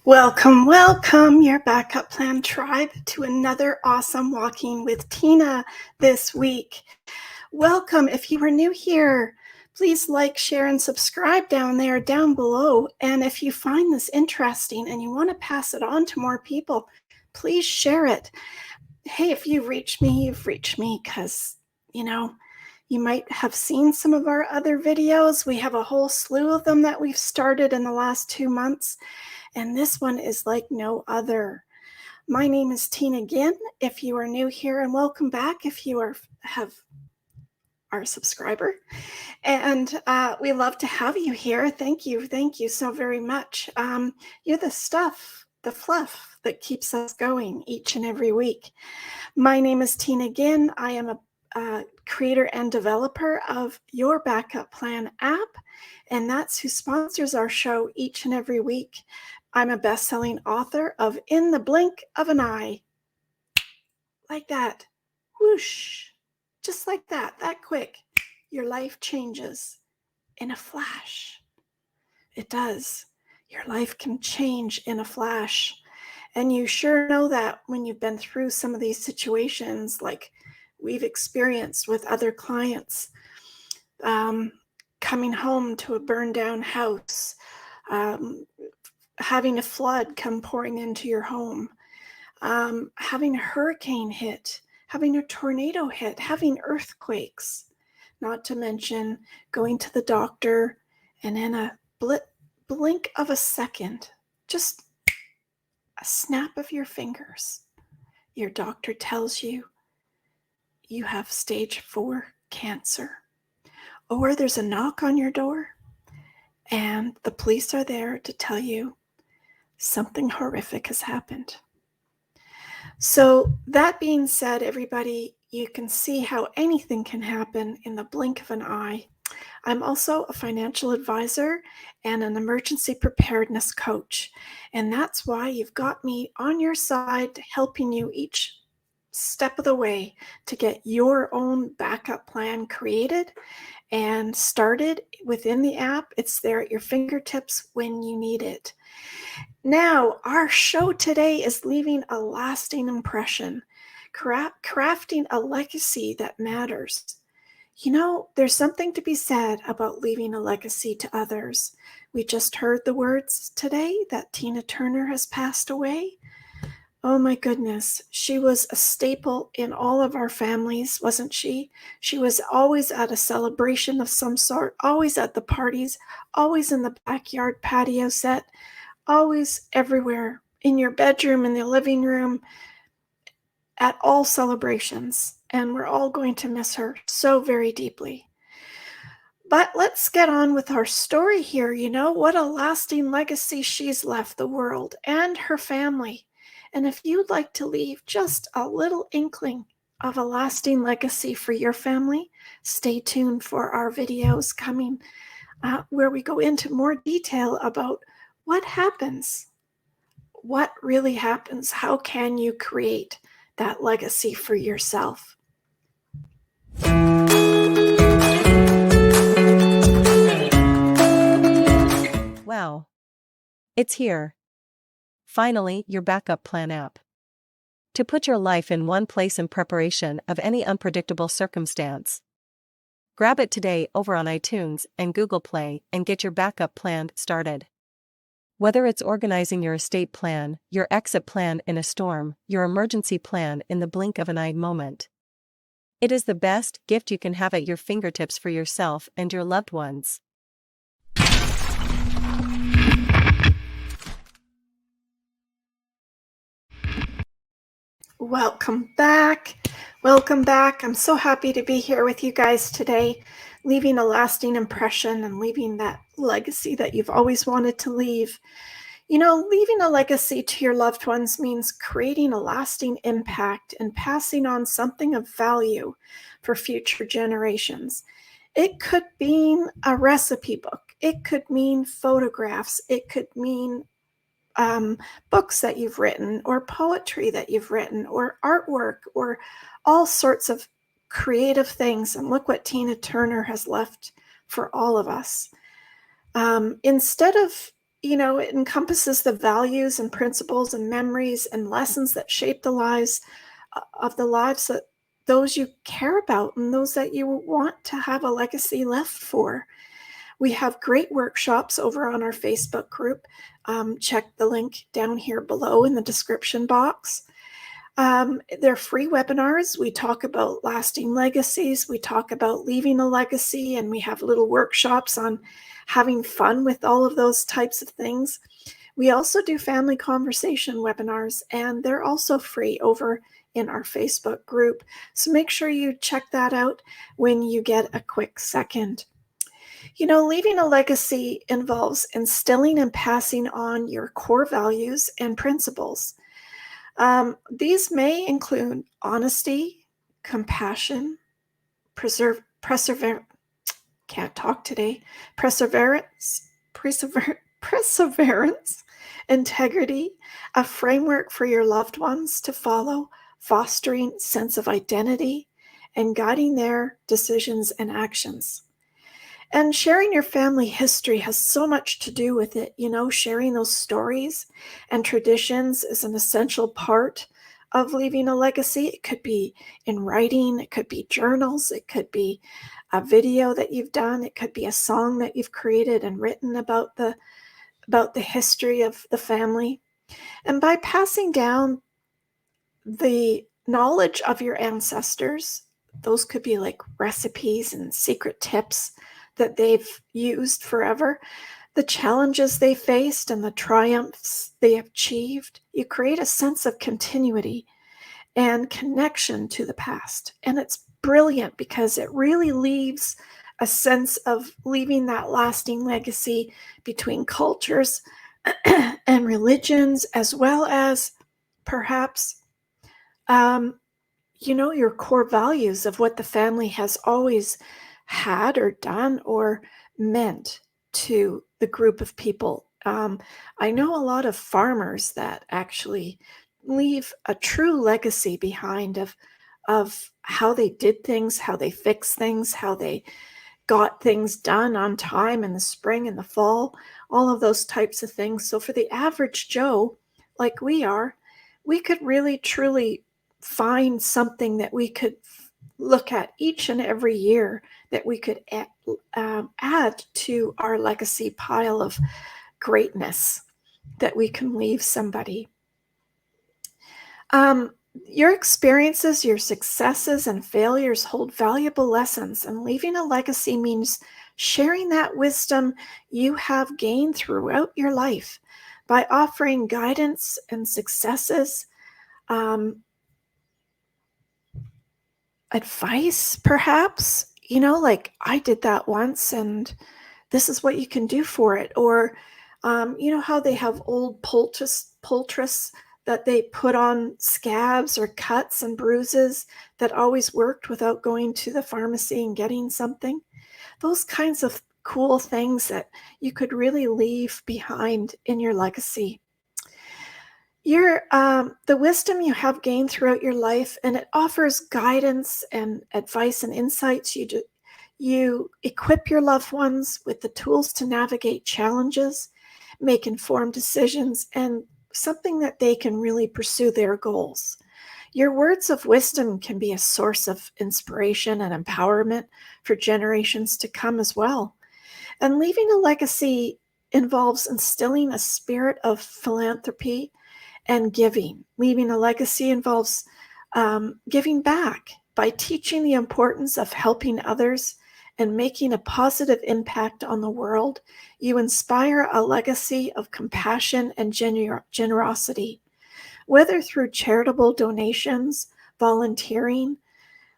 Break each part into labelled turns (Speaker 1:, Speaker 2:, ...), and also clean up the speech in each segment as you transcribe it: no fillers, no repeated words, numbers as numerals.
Speaker 1: Welcome, welcome, your backup plan tribe, to another awesome Walking with Tina this week. Welcome. If you are new here, please like, share, and subscribe down below. And if you find this interesting and you want to pass it on to more people, please share it. Hey, if you've reached me because, you might have seen some of our other videos. We have a whole slew of them that we've started in the last 2 months. And this one is like no other. My name is Tina Ginn, if you are new here, and welcome back if you are a subscriber. And we love to have you here. Thank you so very much. You're the fluff that keeps us going each and every week. My name is Tina Ginn. I am a creator and developer of Your Backup Plan app, and that's who sponsors our show each and every week. I'm a best-selling author of In the Blink of an Eye. Like that. Whoosh. Just like that quick. Your life changes in a flash. It does. Your life can change in a flash. And you sure know that when you've been through some of these situations like we've experienced with other clients, coming home to a burned down house, having a flood come pouring into your home, having a hurricane hit, having a tornado hit, having earthquakes, not to mention going to the doctor, and in a blink of a second, just a snap of your fingers, your doctor tells you you have stage 4 cancer. Or there's a knock on your door and the police are there to tell you something horrific has happened. So that being said, everybody, you can see how anything can happen in the blink of an eye. I'm also a financial advisor and an emergency preparedness coach. And that's why you've got me on your side, helping you each step of the way to get your own backup plan created and started within the app. It's there at your fingertips when you need it. Now, our show today is leaving a lasting impression, crafting a legacy that matters. There's something to be said about leaving a legacy to others. We just heard the words today that Tina Turner has passed away. Oh my goodness, she was a staple in all of our families, wasn't she? She was always at a celebration of some sort, always at the parties, always in the backyard patio set, always everywhere, in your bedroom, in the living room, at all celebrations. And we're all going to miss her so very deeply. But let's get on with our story here. What a lasting legacy she's left the world and her family. And if you'd like to leave just a little inkling of a lasting legacy for your family, stay tuned for our videos coming where we go into more detail about what happens, what really happens, how can you create that legacy for yourself.
Speaker 2: Wow. It's here. Finally, your backup plan app. To put your life in one place in preparation of any unpredictable circumstance. Grab it today over on iTunes and Google Play and get your backup plan started. Whether it's organizing your estate plan, your exit plan in a storm, your emergency plan in the blink of an eye moment. It is the best gift you can have at your fingertips for yourself and your loved ones.
Speaker 1: Welcome back. I'm so happy to be here with you guys today, leaving a lasting impression and leaving that legacy that you've always wanted to leave. Leaving a legacy to your loved ones means creating a lasting impact and passing on something of value for future generations. It could mean a recipe book. It could mean photographs. It could mean books that you've written, or poetry that you've written, or artwork, or all sorts of creative things. And look what Tina Turner has left for all of us. Instead of, It encompasses the values and principles and memories and lessons that shape the lives of the lives that those you care about and those that you want to have a legacy left for. We have great workshops over on our Facebook group. Check the link down here below in the description box. They're free webinars. We talk about lasting legacies. We talk about leaving a legacy, and we have little workshops on having fun with all of those types of things. We also do family conversation webinars, and they're also free over in our Facebook group. So make sure you check that out when you get a quick second. Leaving a legacy involves instilling and passing on your core values and principles. These may include honesty, compassion, can't talk today, perseverance, integrity, a framework for your loved ones to follow, fostering sense of identity, and guiding their decisions and actions. And sharing your family history has so much to do with it. Sharing those stories and traditions is an essential part of leaving a legacy. It could be in writing, it could be journals, it could be a video that you've done, it could be a song that you've created and written about the history of the family. And by passing down the knowledge of your ancestors, those could be like recipes and secret tips that they've used forever, the challenges they faced and the triumphs they achieved, you create a sense of continuity and connection to the past. And it's brilliant because it really leaves a sense of leaving that lasting legacy between cultures and religions, as well as perhaps your core values of what the family has always had or done or meant to the group of people. I know a lot of farmers that actually leave a true legacy behind of how they did things, how they fixed things, how they got things done on time in the spring and the fall, all of those types of things. So for the average Joe, like we are, we could really truly find something that we could look at each and every year that we could add to our legacy pile of greatness that we can leave somebody. Your experiences, your successes and failures hold valuable lessons, and leaving a legacy means sharing that wisdom you have gained throughout your life by offering guidance and successes, advice, perhaps, like I did that once and this is what you can do for it. Or, how they have old poultice that they put on scabs or cuts and bruises that always worked without going to the pharmacy and getting something. Those kinds of cool things that you could really leave behind in your legacy. The wisdom you have gained throughout your life, and it offers guidance and advice and insights. You equip your loved ones with the tools to navigate challenges, make informed decisions, and something that they can really pursue their goals. Your words of wisdom can be a source of inspiration and empowerment for generations to come as well. And leaving a legacy involves instilling a spirit of philanthropy and giving. Leaving a legacy involves giving back by teaching the importance of helping others and making a positive impact on the world. You inspire a legacy of compassion and generosity, whether through charitable donations, volunteering,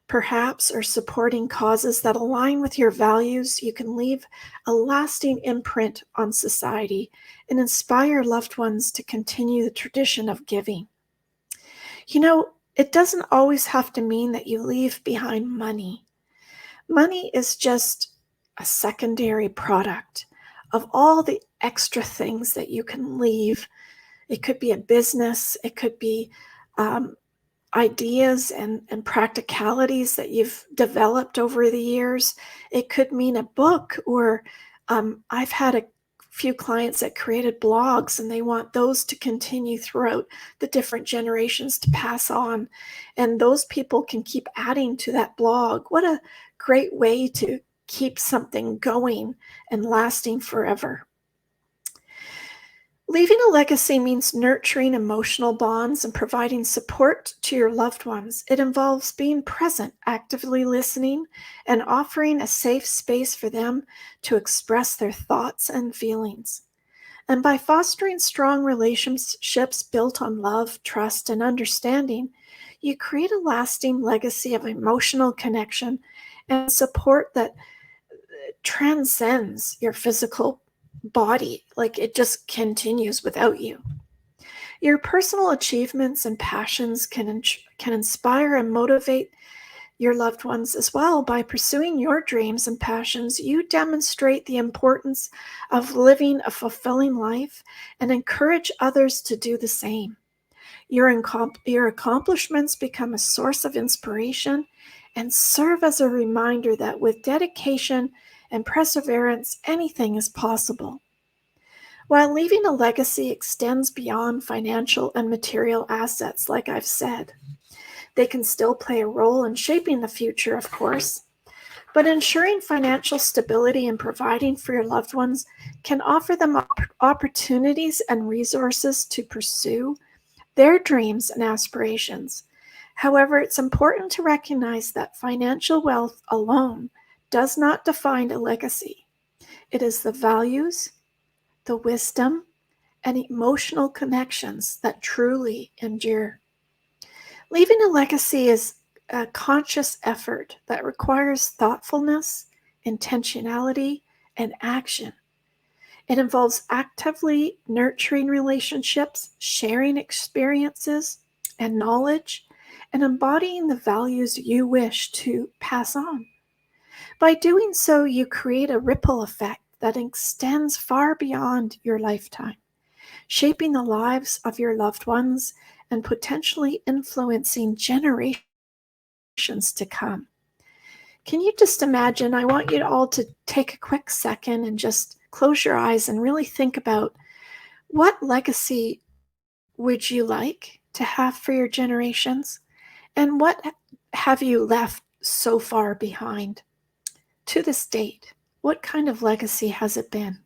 Speaker 1: perhaps, or supporting causes that align with your values. You can leave a lasting imprint on society and inspire loved ones to continue the tradition of giving. It doesn't always have to mean that you leave behind money. Money is just a secondary product of all the extra things that you can leave. It could be a business, it could be ideas and practicalities that you've developed over the years. It could mean a book, or I've had a few clients that created blogs, and they want those to continue throughout the different generations to pass on. And those people can keep adding to that blog. What a great way to keep something going and lasting forever. Leaving a legacy means nurturing emotional bonds and providing support to your loved ones. It involves being present, actively listening, and offering a safe space for them to express their thoughts and feelings. And by fostering strong relationships built on love, trust, and understanding, you create a lasting legacy of emotional connection and support that transcends your physical body. Like, it just continues without you. Your personal achievements and passions can inspire and motivate your loved ones as well. By pursuing your dreams and passions, you demonstrate the importance of living a fulfilling life and encourage others to do the same. Your accomplishments become a source of inspiration and serve as a reminder that with dedication and perseverance, anything is possible. While leaving a legacy extends beyond financial and material assets, like I've said, they can still play a role in shaping the future, of course. But ensuring financial stability and providing for your loved ones can offer them opportunities and resources to pursue their dreams and aspirations. However, it's important to recognize that financial wealth alone does not define a legacy. It is the values, the wisdom, and emotional connections that truly endure. Leaving a legacy is a conscious effort that requires thoughtfulness, intentionality, and action. It involves actively nurturing relationships, sharing experiences and knowledge, and embodying the values you wish to pass on. By doing so, you create a ripple effect that extends far beyond your lifetime, shaping the lives of your loved ones and potentially influencing generations to come. Can you just imagine? I want you all to take a quick second and just close your eyes and really think about, what legacy would you like to have for your generations? And what have you left so far behind to this date? What kind of legacy has it been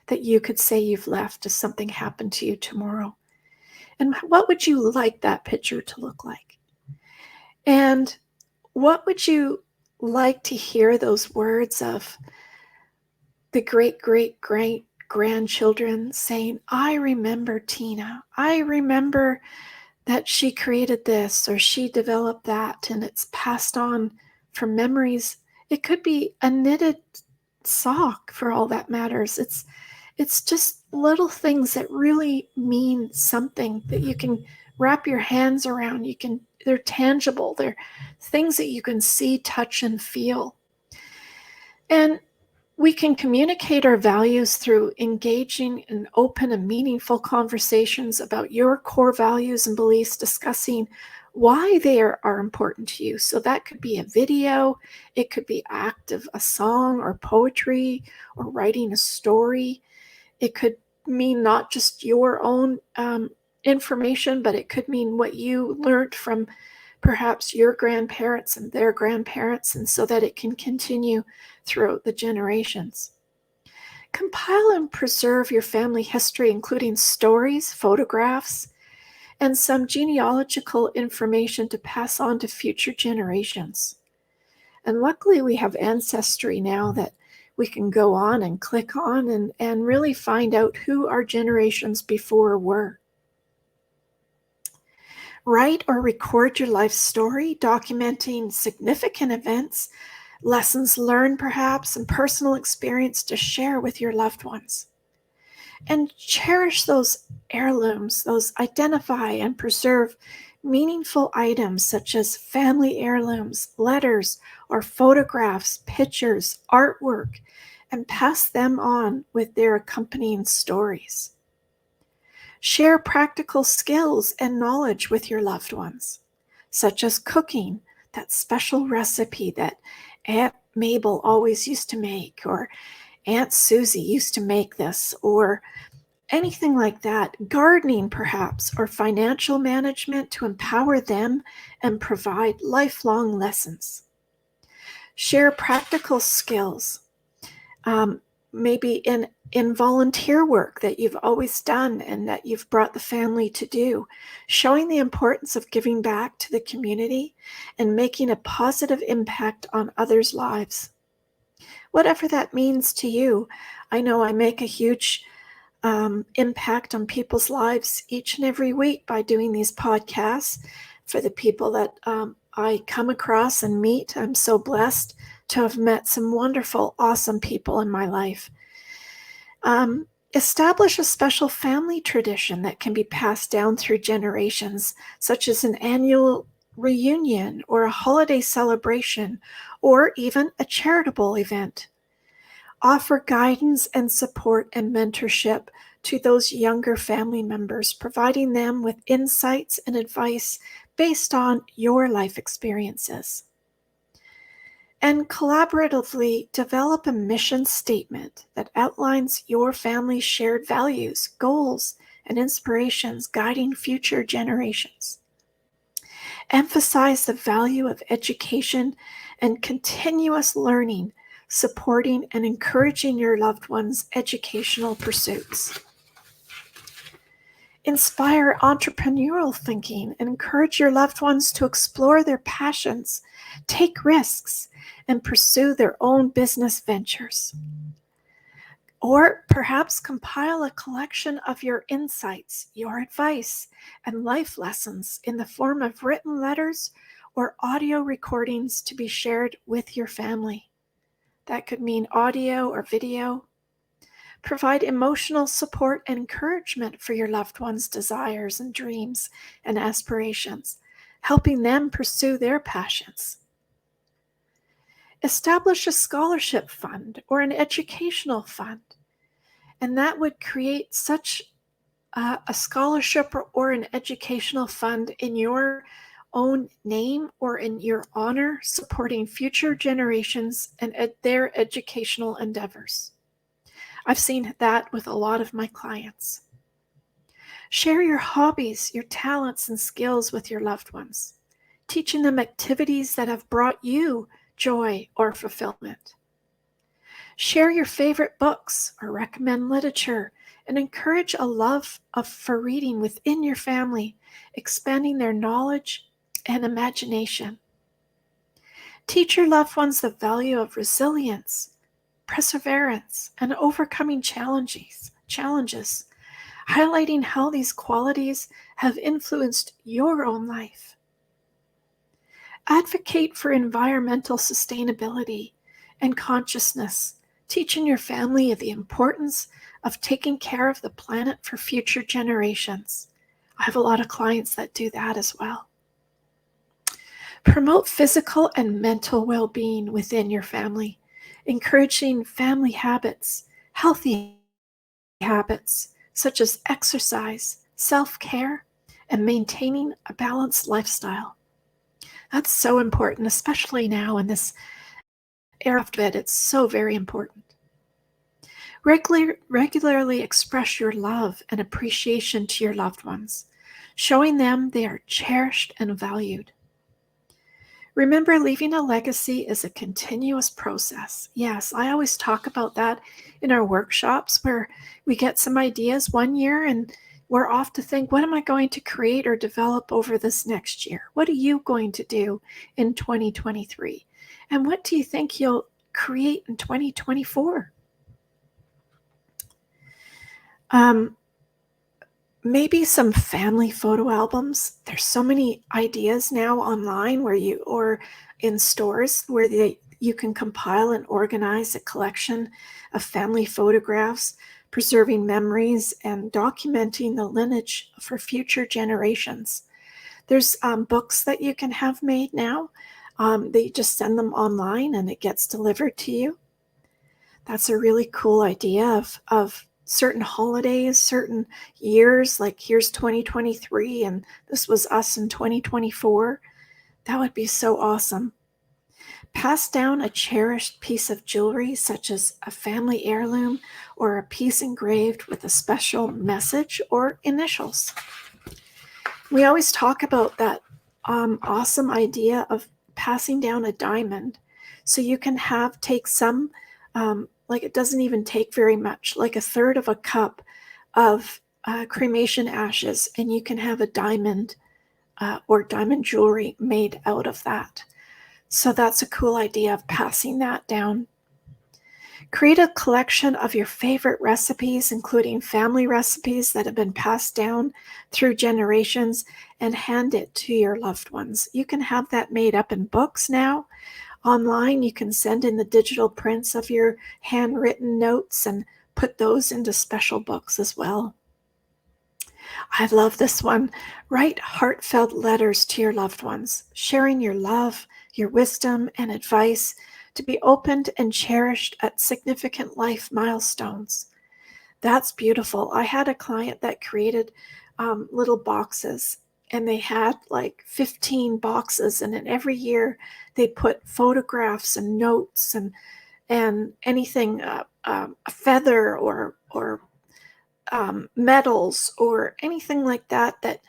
Speaker 1: that you could say you've left if something happened to you tomorrow? And what would you like that picture to look like? And what would you like to hear those words of the great grandchildren saying, I remember Tina. I remember that she created this or she developed that, and it's passed on from memories. It could be a knitted sock for all that matters. It's just little things that really mean something that you can wrap your hands around. They're tangible. They're things that you can see, touch, and feel. And we can communicate our values through engaging in open and meaningful conversations about your core values and beliefs, discussing why they are important to you. So that could be a video, it could be a song or poetry or writing a story. It could mean not just your own information, but it could mean what you learned from perhaps your grandparents and their grandparents, and so that it can continue throughout the generations. Compile and preserve your family history, including stories, photographs, and some genealogical information to pass on to future generations. And luckily, we have Ancestry now that we can go on and click on and really find out who our generations before were. Write or record your life story, documenting significant events, lessons learned perhaps, and personal experience to share with your loved ones. And cherish those heirlooms, identify and preserve meaningful items such as family heirlooms, letters, or photographs, pictures, artwork, and pass them on with their accompanying stories. Share practical skills and knowledge with your loved ones, such as cooking, that special recipe that Aunt Mabel always used to make, or Aunt Susie used to make this, or anything like that. Gardening, perhaps, or financial management to empower them and provide lifelong lessons. Share practical skills, maybe in volunteer work that you've always done and that you've brought the family to do, showing the importance of giving back to the community and making a positive impact on others' lives. Whatever that means to you, I know I make a huge impact on people's lives each and every week by doing these podcasts. For the people that I come across and meet, I'm so blessed to have met some wonderful, awesome people in my life. Establish a special family tradition that can be passed down through generations, such as an annual reunion or a holiday celebration, or even a charitable event. Offer guidance and support and mentorship to those younger family members, providing them with insights and advice based on your life experiences. And collaboratively develop a mission statement that outlines your family's shared values, goals, and inspirations guiding future generations. Emphasize the value of education and continuous learning, supporting and encouraging your loved ones' educational pursuits. Inspire entrepreneurial thinking and encourage your loved ones to explore their passions, take risks, and pursue their own business ventures. Or perhaps compile a collection of your insights, your advice, and life lessons in the form of written letters or audio recordings to be shared with your family. That could mean audio or video. Provide emotional support and encouragement for your loved ones' desires and dreams and aspirations, helping them pursue their passions. Establish a scholarship fund or an educational fund, and that would create such a scholarship or an educational fund in your own name or in your honor, supporting future generations and their educational endeavors. I've seen that with a lot of my clients. Share your hobbies, your talents, and skills with your loved ones, teaching them activities that have brought you joy or fulfillment. Share your favorite books or recommend literature and encourage a love for reading within your family, expanding their knowledge and imagination. Teach your loved ones the value of resilience, perseverance, and overcoming challenges, highlighting how these qualities have influenced your own life. Advocate for environmental sustainability and consciousness, teaching your family the importance of taking care of the planet for future generations. I have a lot of clients that do that as well. Promote physical and mental well-being within your family, encouraging family habits, healthy habits, such as exercise, self-care, and maintaining a balanced lifestyle. That's so important, especially now in this era of it. It's so very important. Regularly express your love and appreciation to your loved ones, showing them they are cherished and valued. Remember, leaving a legacy is a continuous process. Yes, I always talk about that in our workshops where we get some ideas one year and we're off to think, what am I going to create or develop over this next year? What are you going to do in 2023? And what do you think you'll create in 2024? Maybe some family photo albums. There's so many ideas now online or in stores where you can compile and organize a collection of family photographs, preserving memories and documenting the lineage for future generations. There's books that you can have made now. They just send them online and it gets delivered to you. That's a really cool idea of certain holidays, certain years, like here's 2023 and this was us in 2024. That would be so awesome. Pass down a cherished piece of jewelry, such as a family heirloom or a piece engraved with a special message or initials. We always talk about that awesome idea of passing down a diamond. So you can take some, like it doesn't even take very much, like a third of a cup of cremation ashes, and you can have a diamond or diamond jewelry made out of that. So that's a cool idea of passing that down. Create a collection of your favorite recipes, including family recipes that have been passed down through generations, and hand it to your loved ones. You can have that made up in books now. Online, you can send in the digital prints of your handwritten notes and put those into special books as well. I love this one. Write heartfelt letters to your loved ones, sharing your love, your wisdom, and advice to be opened and cherished at significant life milestones. That's beautiful. I had a client that created little boxes, and they had like 15 boxes, and then every year they put photographs and notes and anything, a feather or medals or anything like that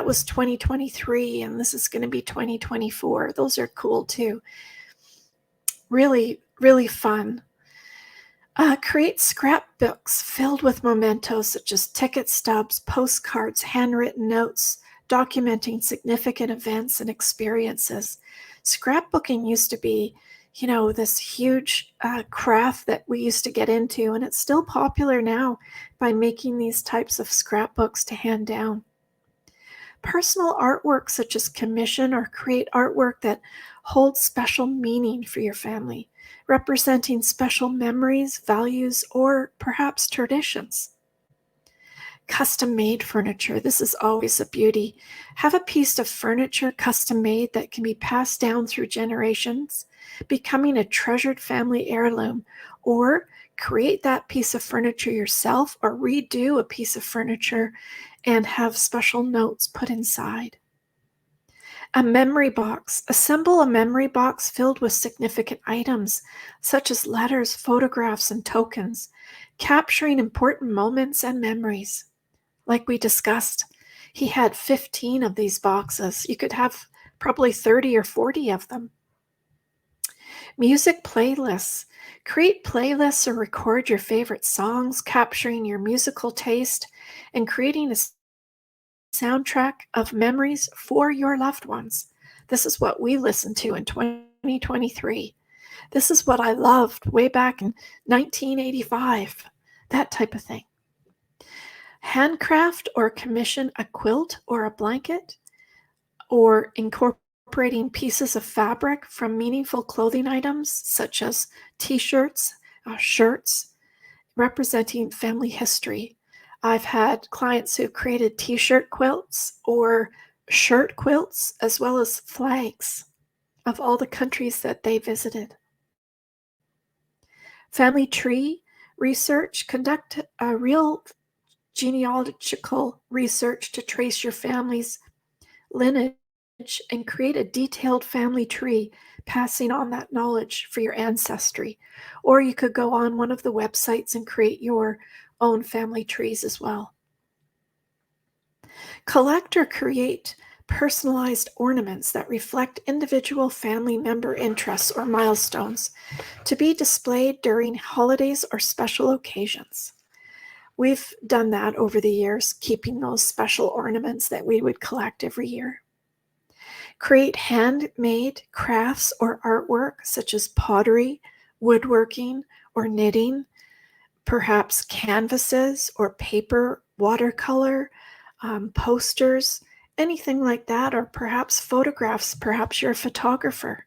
Speaker 1: was 2023, and this is going to be 2024. Those are cool too. Really, really fun. Create scrapbooks filled with mementos such as ticket stubs, postcards, handwritten notes, documenting significant events and experiences. Scrapbooking used to be, this huge craft that we used to get into, and it's still popular now by making these types of scrapbooks to hand down. Personal artwork such as commission or create artwork that holds special meaning for your family, representing special memories, values, or perhaps traditions. Custom-made furniture. This is always a beauty. Have a piece of furniture custom-made that can be passed down through generations, becoming a treasured family heirloom, or create that piece of furniture yourself or redo a piece of furniture and have special notes put inside. A memory box. Assemble a memory box filled with significant items, such as letters, photographs, and tokens, capturing important moments and memories. Like we discussed, he had 15 of these boxes. You could have probably 30 or 40 of them. Music playlists. Create playlists or record your favorite songs, capturing your musical taste and creating a soundtrack of memories for your loved ones. This is what we listened to in 2023. This is what I loved way back in 1985, that type of thing. Handcraft or commission a quilt or a blanket, or incorporating pieces of fabric from meaningful clothing items such as t-shirts, shirts, representing family history. I've had clients who created t-shirt quilts or shirt quilts, as well as flags of all the countries that they visited. Family tree research. Conduct a real genealogical research to trace your family's lineage and create a detailed family tree, passing on that knowledge for your ancestry. Or you could go on one of the websites and create your own family trees as well. Collect or create personalized ornaments that reflect individual family member interests or milestones to be displayed during holidays or special occasions. We've done that over the years, keeping those special ornaments that we would collect every year. Create handmade crafts or artwork such as pottery, woodworking, or knitting, perhaps canvases or paper, watercolor, posters, anything like that, or perhaps photographs. Perhaps you're a photographer.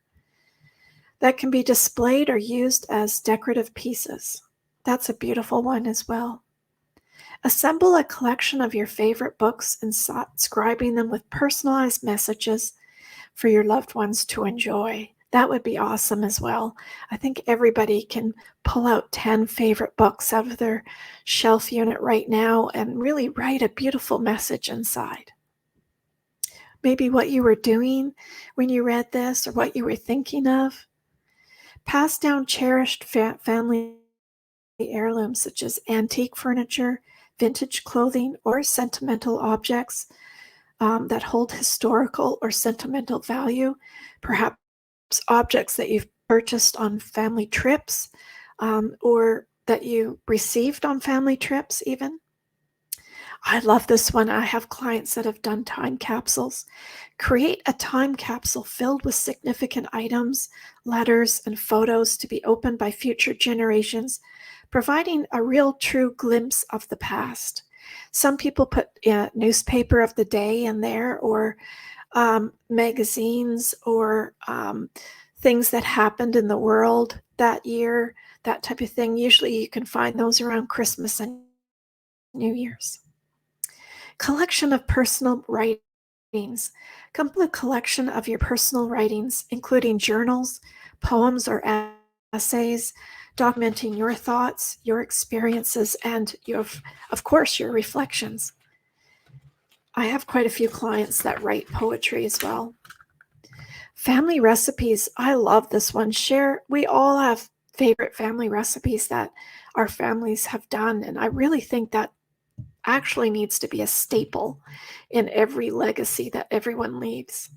Speaker 1: That can be displayed or used as decorative pieces. That's a beautiful one as well. Assemble a collection of your favorite books and inscribing them with personalized messages for your loved ones to enjoy. That would be awesome as well. I think everybody can pull out 10 favorite books out of their shelf unit right now and really write a beautiful message inside. Maybe what you were doing when you read this or what you were thinking of. Pass down cherished family heirlooms such as antique furniture, vintage clothing, or sentimental objects that hold historical or sentimental value, perhaps objects that you've purchased on family trips or that you received on family trips, even. I love this one. I have clients that have done time capsules. Create a time capsule filled with significant items, letters, and photos to be opened by future generations, providing a real true glimpse of the past. Some people put newspaper of the day in there, or magazines, or things that happened in the world that year, that type of thing. Usually you can find those around Christmas and New Year's. Collection of personal writings. Complete collection of your personal writings, including journals, poems, or essays, documenting your thoughts, your experiences, and of course, your reflections. I have quite a few clients that write poetry as well. Family recipes. I love this one. We all have favorite family recipes that our families have done, and I really think that actually needs to be a staple in every legacy that everyone leaves.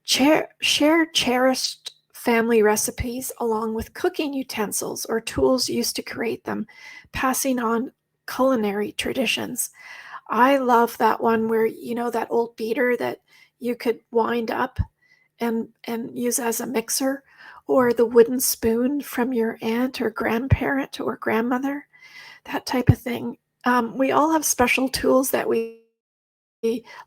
Speaker 1: Share cherished family recipes along with cooking utensils or tools used to create them, passing on culinary traditions. I love that one where, that old beater that you could wind up and use as a mixer, or the wooden spoon from your aunt or grandparent or grandmother, that type of thing. We all have special tools that we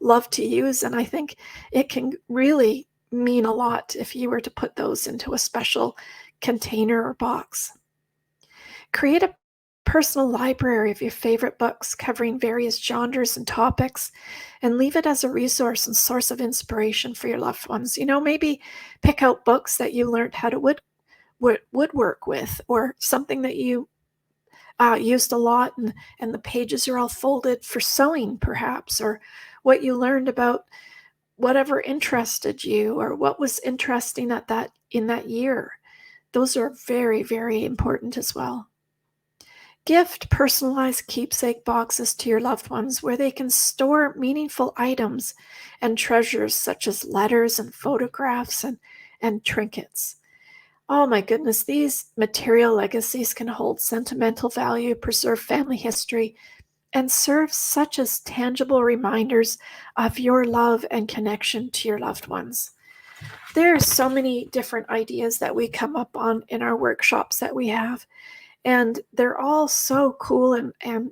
Speaker 1: love to use, and I think it can really mean a lot if you were to put those into a special container or box. Create a personal library of your favorite books covering various genres and topics, and leave it as a resource and source of inspiration for your loved ones. Maybe pick out books that you learned how to woodwork with, or something that you used a lot, and the pages are all folded for sewing, perhaps, or what you learned about whatever interested you, or what was interesting in that year. Those are very, very important as well. Gift personalized keepsake boxes to your loved ones where they can store meaningful items and treasures such as letters and photographs and trinkets. Oh my goodness, these material legacies can hold sentimental value, preserve family history, and serve such as tangible reminders of your love and connection to your loved ones. There are so many different ideas that we come up on in our workshops that we have, and they're all so cool, and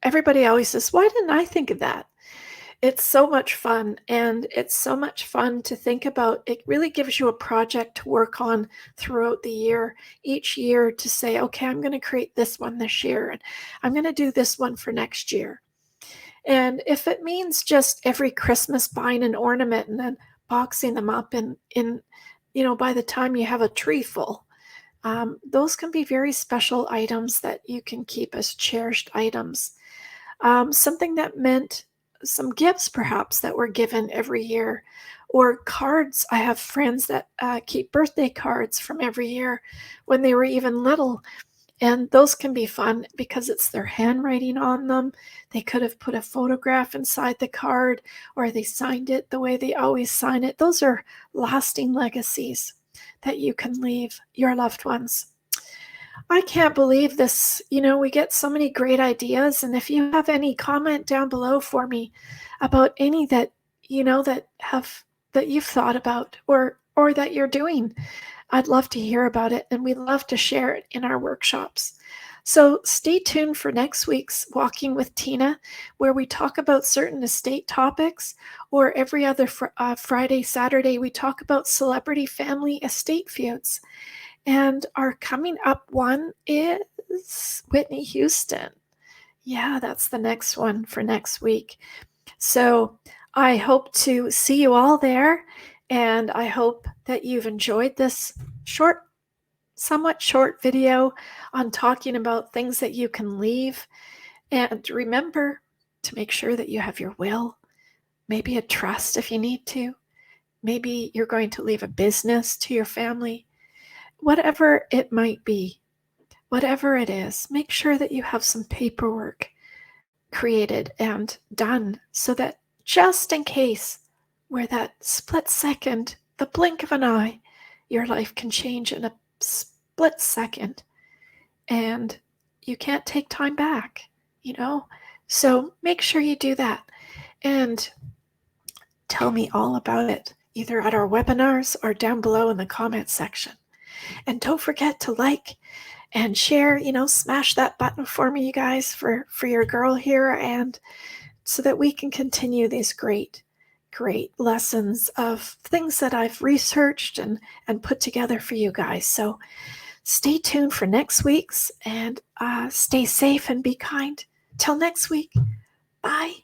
Speaker 1: everybody always says, "Why didn't I think of that?" It's so much fun, and it's so much fun to think about. It really gives you a project to work on throughout the year, each year, to say, okay, I'm going to create this one this year, and I'm going to do this one for next year. And if it means just every Christmas buying an ornament and then boxing them up in by the time you have a tree full, those can be very special items that you can keep as cherished items. Something that meant some gifts perhaps that were given every year, or cards. I have friends that keep birthday cards from every year when they were even little, and those can be fun because it's their handwriting on them. They could have put a photograph inside the card, or they signed it the way they always sign it. Those are lasting legacies that you can leave your loved ones. I can't believe this. We get so many great ideas. And if you have any comment down below for me about any that, that you've thought about, or that you're doing, I'd love to hear about it. And we'd love to share it in our workshops. So stay tuned for next week's Walking with Tina, where we talk about certain estate topics, or every other Friday, Saturday, we talk about Celebrity Family Estate Feuds. And our coming up one is Whitney Houston. Yeah, that's the next one for next week. So I hope to see you all there. And I hope that you've enjoyed this somewhat short video on talking about things that you can leave. And remember to make sure that you have your will, maybe a trust if you need to. Maybe you're going to leave a business to your family. whatever it might be, whatever it is, make sure that you have some paperwork created and done so that just in case, where that split second, the blink of an eye, your life can change in a split second and you can't take time back, you know? So make sure you do that and tell me all about it, either at our webinars or down below in the comments section. And don't forget to like and share, smash that button for me, you guys, for your girl here, and so that we can continue these great lessons of things that I've researched and put together for you guys. So stay tuned for next week's, and stay safe and be kind. Till next week. Bye.